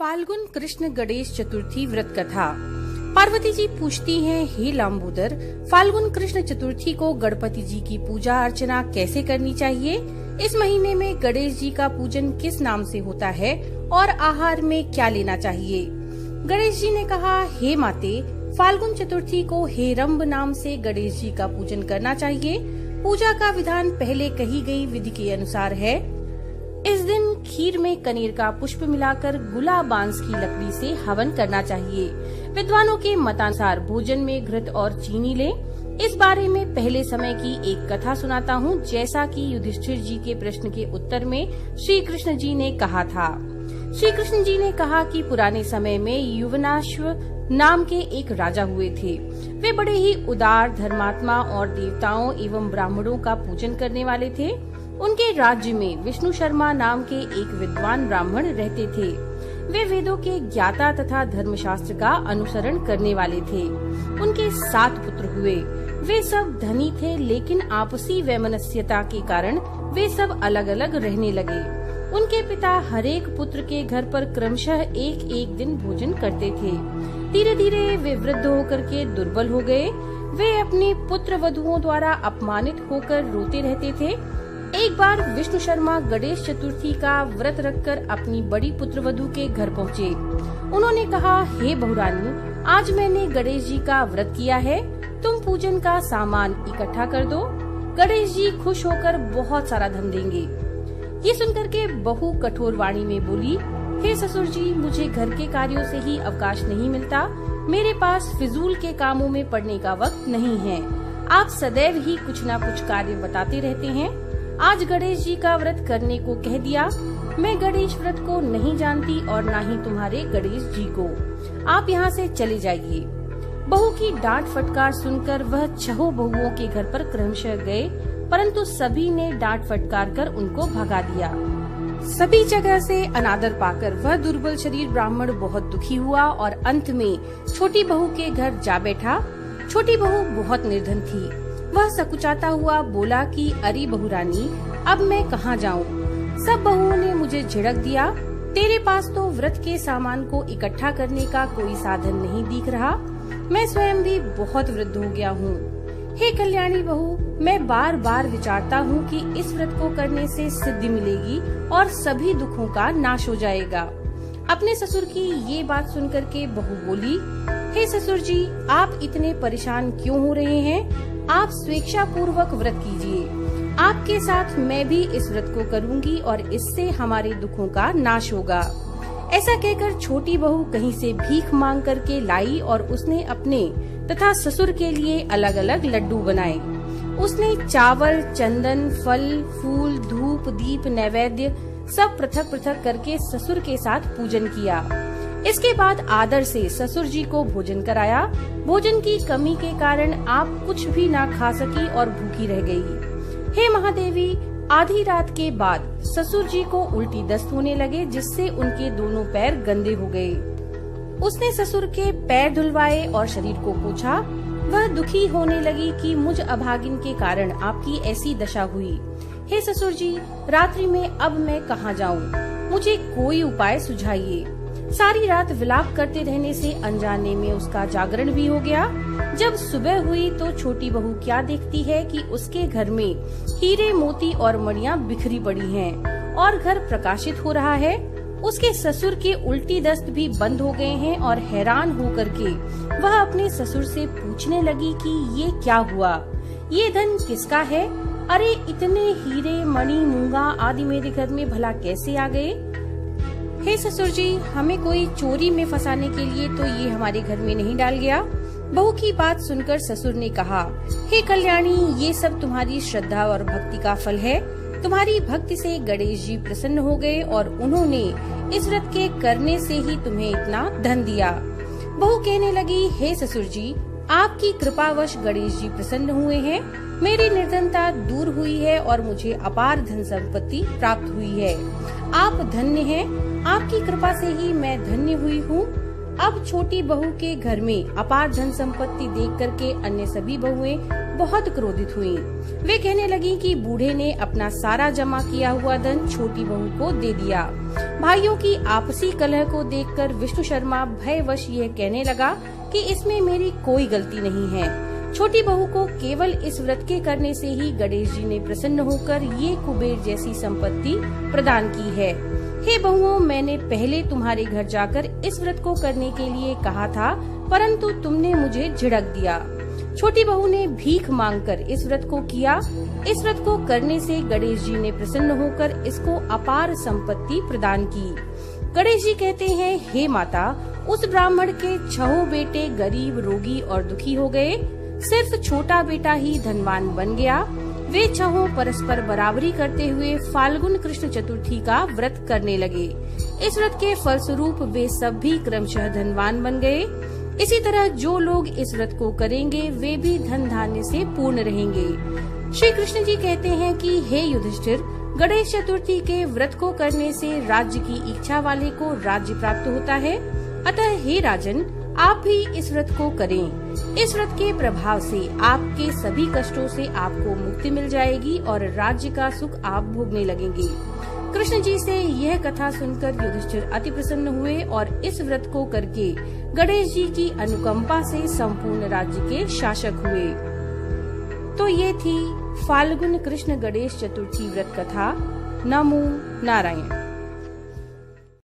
फाल्गुन कृष्ण गणेश चतुर्थी व्रत कथा। पार्वती जी पूछती हैं, हे लंबोदर, फाल्गुन कृष्ण चतुर्थी को गणपति जी की पूजा अर्चना कैसे करनी चाहिए? इस महीने में गणेश जी का पूजन किस नाम से होता है और आहार में क्या लेना चाहिए? गणेश जी ने कहा, हे माते, फाल्गुन चतुर्थी को हेरंब नाम से गणेश जी का पूजन करना चाहिए। पूजा का विधान पहले कही गई विधि के अनुसार है। इस दिन खीर में कनेर का पुष्प मिलाकर गुला बांस की लकड़ी से हवन करना चाहिए। विद्वानों के मतानुसार भोजन में घृत और चीनी लें। इस बारे में पहले समय की एक कथा सुनाता हूँ। जैसा कि युधिष्ठिर जी के प्रश्न के उत्तर में श्री कृष्ण जी ने कहा था। श्री कृष्ण जी ने कहा कि पुराने समय में युवनाश्व नाम के एक राजा हुए थे। वे बड़े ही उदार, धर्मात्मा और देवताओं एवं ब्राह्मणों का पूजन करने वाले थे। उनके राज्य में विष्णु शर्मा नाम के एक विद्वान ब्राह्मण रहते थे। वे वेदों के ज्ञाता तथा धर्मशास्त्र का अनुसरण करने वाले थे। उनके 7 पुत्र हुए। वे सब धनी थे, लेकिन आपसी वैमनस्यता के कारण वे सब अलग अलग रहने लगे। उनके पिता हरेक पुत्र के घर पर क्रमशः एक एक दिन भोजन करते थे। धीरे धीरे वे वृद्ध होकर के दुर्बल हो गए। वे अपने पुत्र वधुओं द्वारा अपमानित होकर रोते रहते थे। एक बार विष्णु शर्मा गणेश चतुर्थी का व्रत रखकर अपनी बड़ी पुत्रवधू के घर पहुँचे। उन्होंने कहा, हे बहुरानी, आज मैंने गणेश जी का व्रत किया है, तुम पूजन का सामान इकट्ठा कर दो। गणेश जी खुश होकर बहुत सारा धन देंगे। ये सुनकर के बहू कठोर वाणी में बोली, हे ससुर जी, मुझे घर के कार्यों से ही अवकाश नहीं मिलता। मेरे पास फिजूल के कामों में पड़ने का वक्त नहीं है। आप सदैव ही कुछ न कुछ कार्य बताते रहते हैं। आज गणेश जी का व्रत करने को कह दिया। मैं गणेश व्रत को नहीं जानती और न ही तुम्हारे गणेश जी को। आप यहाँ से चले जाइए। बहू की डांट फटकार सुनकर वह 6 बहुओं के घर पर क्रमशः गए, परंतु सभी ने डांट फटकार कर उनको भगा दिया। सभी जगह से अनादर पाकर वह दुर्बल शरीर ब्राह्मण बहुत दुखी हुआ और अंत में छोटी बहू के घर जा बैठा। छोटी बहू बहुत निर्धन थी। वह सकुचाता हुआ बोला कि अरे बहुरानी, अब मैं कहाँ जाऊँ? सब बहुओं ने मुझे झिड़क दिया। तेरे पास तो व्रत के सामान को इकट्ठा करने का कोई साधन नहीं दिख रहा। मैं स्वयं भी बहुत वृद्ध हो गया हूँ। हे कल्याणी बहू, मैं बार बार विचारता हूँ कि इस व्रत को करने से सिद्धि मिलेगी और सभी दुखों का नाश हो जाएगा। अपने ससुर की ये बात सुनकर के बहू बोली, हे ससुर जी, आप इतने परेशान क्यों हो रहे हैं? आप स्वेच्छा पूर्वक व्रत कीजिए। आपके साथ मैं भी इस व्रत को करूंगी और इससे हमारे दुखों का नाश होगा। ऐसा कहकर छोटी बहू कहीं से भीख मांग करके लाई और उसने अपने तथा ससुर के लिए अलग अलग लड्डू बनाए। उसने चावल, चंदन, फल, फूल, धूप, दीप, नैवेद्य सब पृथक पृथक करके ससुर के साथ पूजन किया। इसके बाद आदर से ससुर जी को भोजन कराया। भोजन की कमी के कारण आप कुछ भी ना खा सकी और भूखी रह गई। हे महादेवी, आधी रात के बाद ससुर जी को उल्टी दस्त होने लगे, जिससे उनके दोनों पैर गंदे हो गए। उसने ससुर के पैर धुलवाए और शरीर को पोंछा। वह दुखी होने लगी कि मुझ अभागिन के कारण आपकी ऐसी दशा हुई। हे ससुर जी, रात्रि में अब मैं कहाँ जाऊँ? मुझे कोई उपाय सुझाइए। सारी रात विलाप करते रहने से अनजाने में उसका जागरण भी हो गया। जब सुबह हुई तो छोटी बहू क्या देखती है कि उसके घर में हीरे, मोती और मणियां बिखरी पड़ी हैं और घर प्रकाशित हो रहा है। उसके ससुर के उल्टी दस्त भी बंद हो गए हैं और हैरान होकर के वह अपने ससुर से पूछने लगी कि ये क्या हुआ? ये धन किसका है? अरे, इतने हीरे, मणि, मूंगा आदि मेरे घर में भला कैसे आ गए? हे ससुर जी, हमें कोई चोरी में फंसाने के लिए तो ये हमारे घर में नहीं डाल गया। बहू की बात सुनकर ससुर ने कहा, हे कल्याणी, ये सब तुम्हारी श्रद्धा और भक्ति का फल है। तुम्हारी भक्ति से गणेश जी प्रसन्न हो गए और उन्होंने इस व्रत के करने से ही तुम्हें इतना धन दिया। बहू कहने लगी, हे ससुर जी, आपकी कृपावश गणेश जी प्रसन्न हुए हैं। मेरी निर्धनता दूर हुई है और मुझे अपार धन संपत्ति प्राप्त हुई है। आप धन्य हैं। आपकी कृपा से ही मैं धन्य हुई हूँ। अब छोटी बहू के घर में अपार धन संपत्ति देख करके अन्य सभी बहुएं बहुत क्रोधित हुईं। वे कहने लगी कि बूढ़े ने अपना सारा जमा किया हुआ धन छोटी बहू को दे दिया। भाइयों की आपसी कलह को देखकर विष्णु शर्मा भयवश यह कहने लगा कि इसमें मेरी कोई गलती नहीं है। छोटी बहू को केवल इस व्रत के करने से ही गणेश जी ने प्रसन्न होकर ये कुबेर जैसी संपत्ति प्रदान की है। हे बहुओं, मैंने पहले तुम्हारे घर जाकर इस व्रत को करने के लिए कहा था, परंतु तुमने मुझे झिड़क दिया। छोटी बहू ने भीख मांगकर इस व्रत को किया। इस व्रत को करने से गणेश जी ने प्रसन्न होकर इसको अपार संपत्ति प्रदान की। गणेश जी कहते हैं, हे माता, उस ब्राह्मण के 6 बेटे गरीब, रोगी और दुखी हो गए, सिर्फ छोटा बेटा ही धनवान बन गया। वे 6 परस्पर बराबरी करते हुए फाल्गुन कृष्ण चतुर्थी का व्रत करने लगे। इस व्रत के फलस्वरूप वे सब भी क्रमशः धनवान बन गए। इसी तरह जो लोग इस व्रत को करेंगे वे भी धन धान्य से पूर्ण रहेंगे। श्री कृष्ण जी कहते हैं कि हे युधिष्ठिर, गणेश चतुर्थी के व्रत को करने से राज्य की इच्छा वाले को राज्य प्राप्त होता है। अतः हे राजन, आप भी इस व्रत को करें। इस व्रत के प्रभाव से आपके सभी कष्टों से आपको मुक्ति मिल जाएगी और राज्य का सुख आप भोगने लगेंगे। कृष्ण जी से यह कथा सुनकर युधिष्ठिर अति प्रसन्न हुए और इस व्रत को करके गणेश जी की अनुकंपा से संपूर्ण राज्य के शासक हुए। तो ये थी फाल्गुन कृष्ण गणेश चतुर्थी व्रत कथा। नमो नारायण।